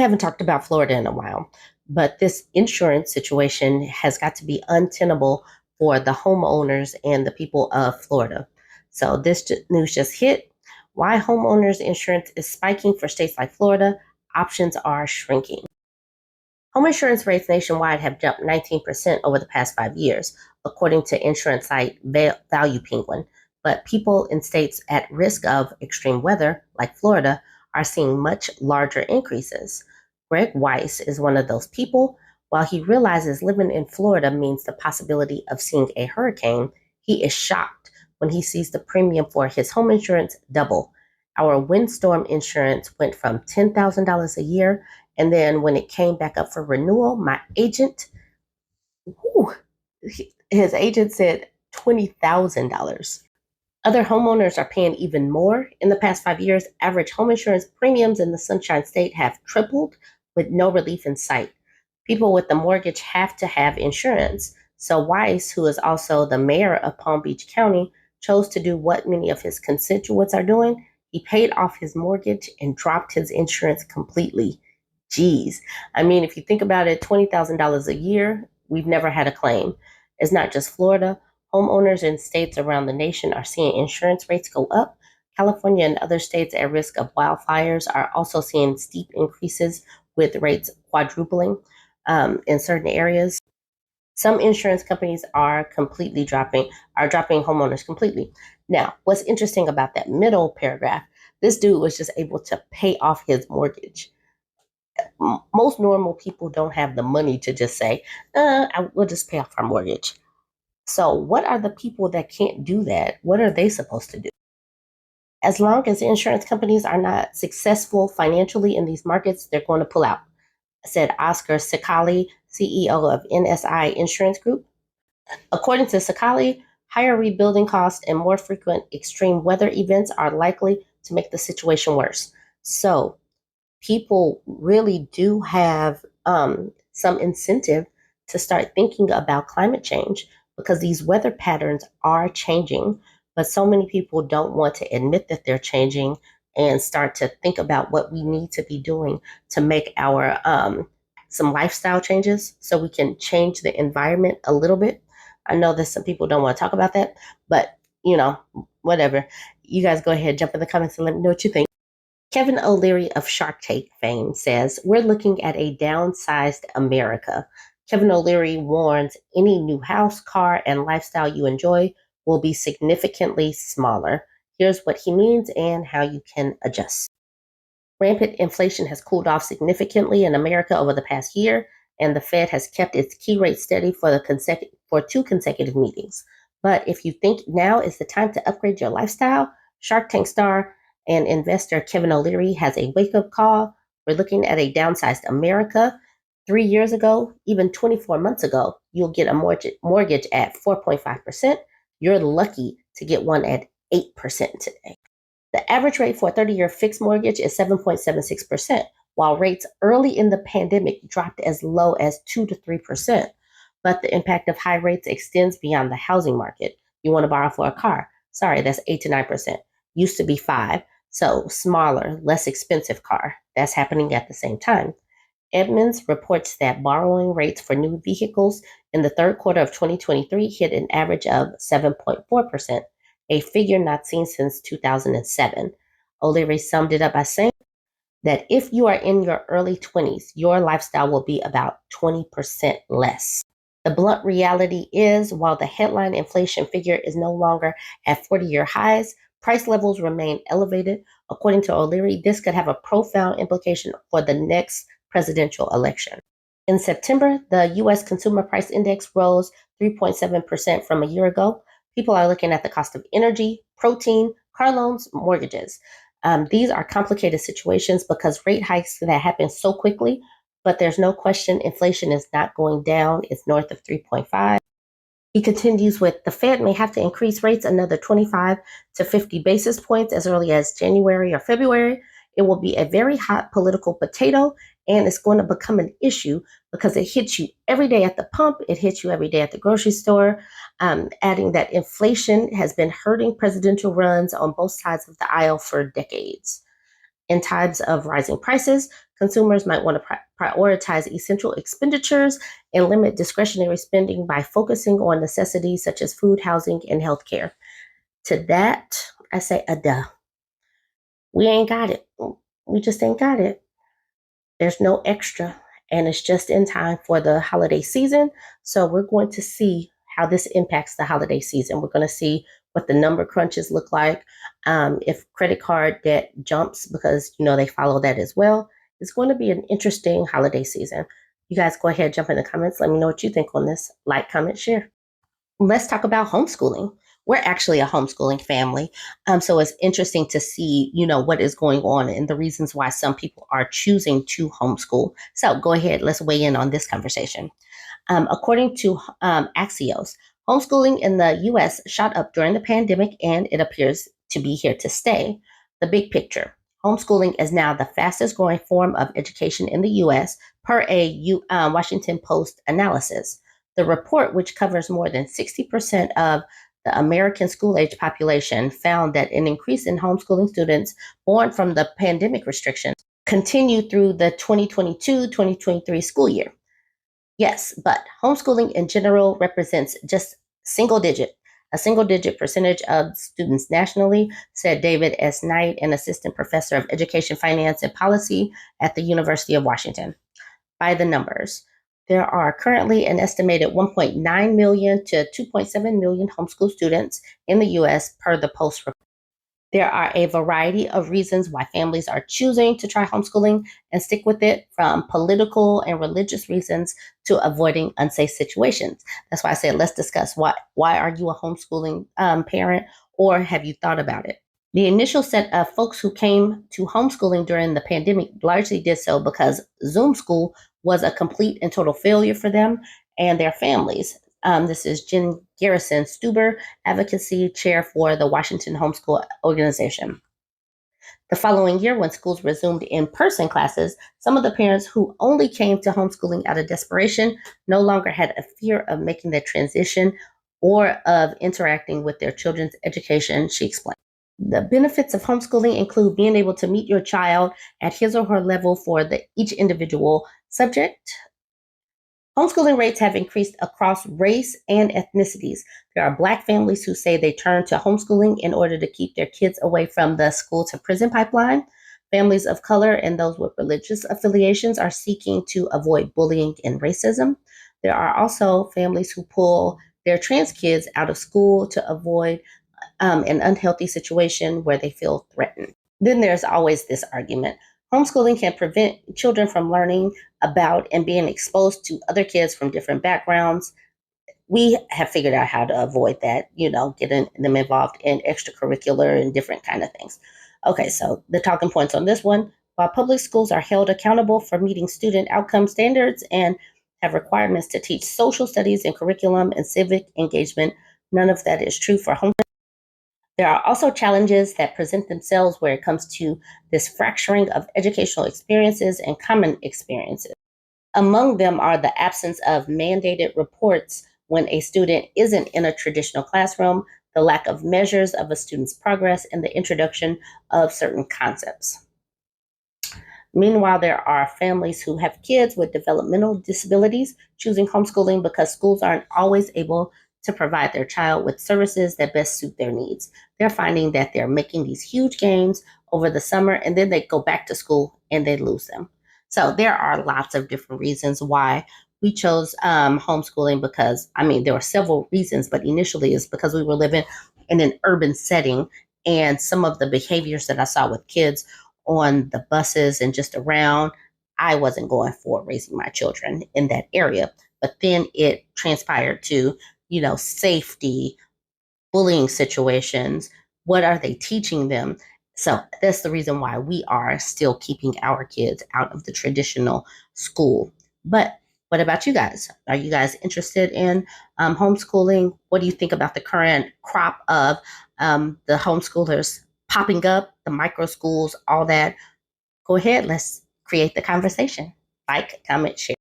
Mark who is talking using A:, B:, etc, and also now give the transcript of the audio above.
A: haven't talked about Florida in a while, but this insurance situation has got to be untenable for the homeowners and the people of Florida. So this news just hit. Why homeowners insurance is spiking for states like Florida. Options are shrinking. Home insurance rates nationwide have jumped 19% over the past 5 years, according to insurance site Value Penguin. But people in states at risk of extreme weather, like Florida, are seeing much larger increases. Greg Weiss is one of those people. While he realizes living in Florida means the possibility of seeing a hurricane, he is shocked when he sees the premium for his home insurance double. Our windstorm insurance went from $10,000 a year, and then when it came back up for renewal, my agent, whew, his agent said $20,000. Other homeowners are paying even more. In the past 5 years, average home insurance premiums in the Sunshine State have tripled with no relief in sight. People with a mortgage have to have insurance. So Weiss, who is also the mayor of Palm Beach County, chose to do what many of his constituents are doing. He paid off his mortgage and dropped his insurance completely. Geez. I mean, if you think about it, $20,000 a year, we've never had a claim. It's not just Florida. Homeowners in states around the nation are seeing insurance rates go up. California and other states at risk of wildfires are also seeing steep increases with rates quadrupling in certain areas. Some insurance companies are dropping homeowners completely. Now, what's interesting about that middle paragraph, this dude was just able to pay off his mortgage. Most normal people don't have the money to just say, we'll just pay off our mortgage. So what are the people that can't do that? What are they supposed to do? As long as insurance companies are not successful financially in these markets, they're going to pull out, said Oscar Sicali, CEO of NSI Insurance Group. According to Sicali, higher rebuilding costs and more frequent extreme weather events are likely to make the situation worse. So people really do have some incentive to start thinking about climate change because these weather patterns are changing, but so many people don't want to admit that they're changing and start to think about what we need to be doing to make our some lifestyle changes so we can change the environment a little bit. I know that some people don't want to talk about that, but whatever. You guys go ahead, jump in the comments and let me know what you think. Kevin O'Leary of Shark Tank fame says, we're looking at a downsized America. Kevin O'Leary warns any new house, car, and lifestyle you enjoy will be significantly smaller. Here's what he means and how you can adjust. Rampant inflation has cooled off significantly in America over the past year, and the Fed has kept its key rate steady for two consecutive meetings. But if you think now is the time to upgrade your lifestyle, Shark Tank star and investor Kevin O'Leary has a wake-up call. We're looking at a downsized America. 3 years ago, even 24 months ago, you'll get a mortgage at 4.5%. You're lucky to get one at 8% today. The average rate for a 30-year fixed mortgage is 7.76%, while rates early in the pandemic dropped as low as 2 to 3%. But the impact of high rates extends beyond the housing market. You want to borrow for a car? Sorry, that's 8 to 9%. Used to be 5%. So smaller, less expensive car. That's happening at the same time. Edmunds reports that borrowing rates for new vehicles in the third quarter of 2023 hit an average of 7.4%, a figure not seen since 2007. O'Leary summed it up by saying that if you are in your early 20s, your lifestyle will be about 20% less. The blunt reality is, while the headline inflation figure is no longer at 40-year highs, price levels remain elevated. According to O'Leary, this could have a profound implication for the next presidential election. In September, the U.S. Consumer Price Index rose 3.7% from a year ago. People are looking at the cost of energy, protein, car loans, mortgages. These are complicated situations because rate hikes that happen so quickly, but there's no question inflation is not going down. It's north of 3.5. He continues with, the Fed may have to increase rates another 25 to 50 basis points as early as January or February. It will be a very hot political potato, and it's going to become an issue because it hits you every day at the pump. It hits you every day at the grocery store. Adding that inflation has been hurting presidential runs on both sides of the aisle for decades. In times of rising prices, consumers might want to prioritize essential expenditures and limit discretionary spending by focusing on necessities such as food, housing, and healthcare. To that, I say, duh. We ain't got it. We just ain't got it. There's no extra, and it's just in time for the holiday season. So we're going to see how this impacts the holiday season. We're going to see what the number crunches look like. If credit card debt jumps, because they follow that as well. It's going to be an interesting holiday season. You guys go ahead, jump in the comments. Let me know what you think on this. Like, comment, share. Let's talk about homeschooling. We're actually a homeschooling family. So it's interesting to see, what is going on and the reasons why some people are choosing to homeschool. So go ahead, let's weigh in on this conversation. According to Axios, homeschooling in the US shot up during the pandemic and it appears to be here to stay. The big picture. Homeschooling is now the fastest growing form of education in the US per a Washington Post analysis. The report, which covers more than 60% of the American school-age population, found that an increase in homeschooling students born from the pandemic restrictions continued through the 2022-2023 school year. Yes, but homeschooling in general represents just a single digit percentage of students nationally, said David S. Knight, an assistant professor of education, finance, and policy at the University of Washington. By the numbers, there are currently an estimated 1.9 million to 2.7 million homeschool students in the U.S. per the Post report. There are a variety of reasons why families are choosing to try homeschooling and stick with it, from political and religious reasons to avoiding unsafe situations. That's why I said, let's discuss why are you a homeschooling parent, or have you thought about it? The initial set of folks who came to homeschooling during the pandemic largely did so because Zoom school was a complete and total failure for them and their families. This is Jen Garrison Stuber, advocacy chair for the Washington Homeschool Organization. The following year, when schools resumed in-person classes, some of the parents who only came to homeschooling out of desperation no longer had a fear of making the transition or of interacting with their children's education, she explained. The benefits of homeschooling include being able to meet your child at his or her level for each individual subject. Homeschooling rates have increased across race and ethnicities. There are Black families who say they turn to homeschooling in order to keep their kids away from the school to prison pipeline. Families of color and those with religious affiliations are seeking to avoid bullying and racism. There are also families who pull their trans kids out of school to avoid an unhealthy situation where they feel threatened. Then there's always this argument. Homeschooling can prevent children from learning about and being exposed to other kids from different backgrounds. We have figured out how to avoid that, getting them involved in extracurricular and different kind of things. Okay, so the talking points on this one. While public schools are held accountable for meeting student outcome standards and have requirements to teach social studies and curriculum and civic engagement, none of that is true for home. There are also challenges that present themselves where it comes to this fracturing of educational experiences and common experiences. Among them are the absence of mandated reports when a student isn't in a traditional classroom, the lack of measures of a student's progress, and the introduction of certain concepts. Meanwhile, there are families who have kids with developmental disabilities choosing homeschooling because schools aren't always able to provide their child with services that best suit their needs. They're finding that they're making these huge gains over the summer and then they go back to school and they lose them. So there are lots of different reasons why we chose homeschooling, because, there were several reasons, but initially it's because we were living in an urban setting, and some of the behaviors that I saw with kids on the buses and just around, I wasn't going for raising my children in that area. But then it transpired to, safety, bullying situations. What are they teaching them? So that's the reason why we are still keeping our kids out of the traditional school. But what about you guys? Are you guys interested in homeschooling? What do you think about the current crop of the homeschoolers popping up, the micro schools, all that? Go ahead, let's create the conversation. Like, comment, share.